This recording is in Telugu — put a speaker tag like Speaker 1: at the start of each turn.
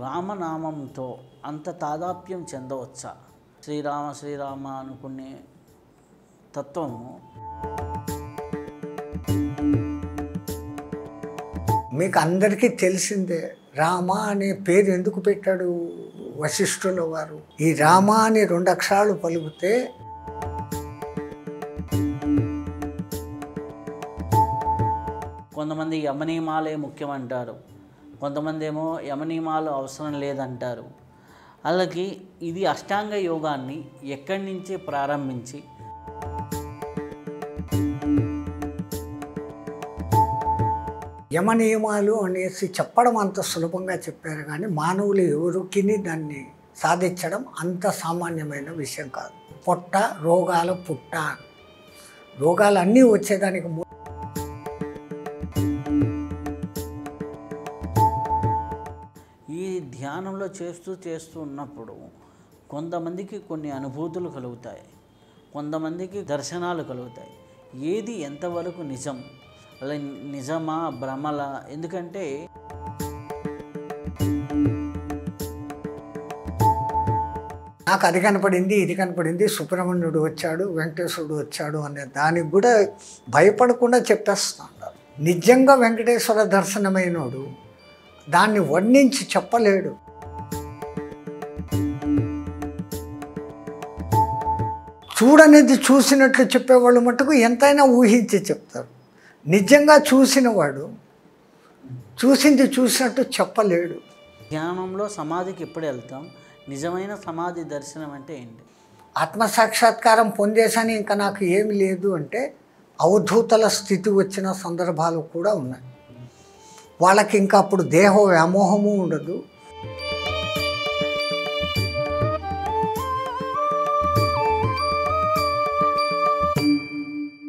Speaker 1: రామనామంతో అంత తాదాప్యం చెందవచ్చా? శ్రీరామ శ్రీరామ అనుకునే తత్వము
Speaker 2: మీకు అందరికీ తెలిసిందే. రామ అనే పేరు ఎందుకు పెట్టాడు వశిష్ఠుల వారు? ఈ రామ అని 2 అక్షరాలు పలికితే
Speaker 1: కొంతమంది యమనియమాలే ముఖ్యమంటారు, కొంతమంది ఏమో యమనియమాలు అవసరం లేదంటారు. అలాగే ఇది అష్టాంగ యోగాన్ని ఎక్కడి నుంచి ప్రారంభించి
Speaker 2: యమ నియమాలు అనేసి చెప్పడం అంత సులభంగా చెప్పారు, కానీ మానవులు ఎవరికిని దాన్ని సాధించడం అంత సామాన్యమైన విషయం కాదు. పొట్ట రోగాల పుట్ట, రోగాలు అన్నీ వచ్చేదానికి
Speaker 1: ఈ ధ్యానంలో చేస్తూ ఉన్నప్పుడు కొంతమందికి కొన్ని అనుభూతులు కలుగుతాయి, కొంతమందికి దర్శనాలు కలుగుతాయి. ఏది ఎంతవరకు నిజం, అలా నిజమా భ్రమల? ఎందుకంటే
Speaker 2: నాకు అది కనపడింది, ఇది కనపడింది, సుబ్రహ్మణ్యుడు వచ్చాడు, వెంకటేశ్వరుడు వచ్చాడు అనే దానికి కూడా భయపడకుండా చెప్పేస్తున్నారు. నిజంగా వెంకటేశ్వర దర్శనమైనోడు దాన్ని వర్ణించి చెప్పలేడు. చూడనేది చూసినట్లు చెప్పేవాళ్ళు మటుకు ఎంతైనా ఊహించి చెప్తారు. నిజంగా చూసినవాడు చూసింది చూసినట్టు చెప్పలేడు.
Speaker 1: ధ్యానంలో సమాధికి ఎప్పుడు వెళ్తాం? నిజమైన సమాధి దర్శనం అంటే ఏంటి?
Speaker 2: ఆత్మసాక్షాత్కారం పొందేసని ఇంకా నాకు ఏమి లేదు అంటే అవధూతల స్థితి వచ్చిన సందర్భాలు కూడా ఉన్నాయి. వాళ్ళకి ఇంకా అప్పుడు దేహ వ్యామోహము ఉండదు.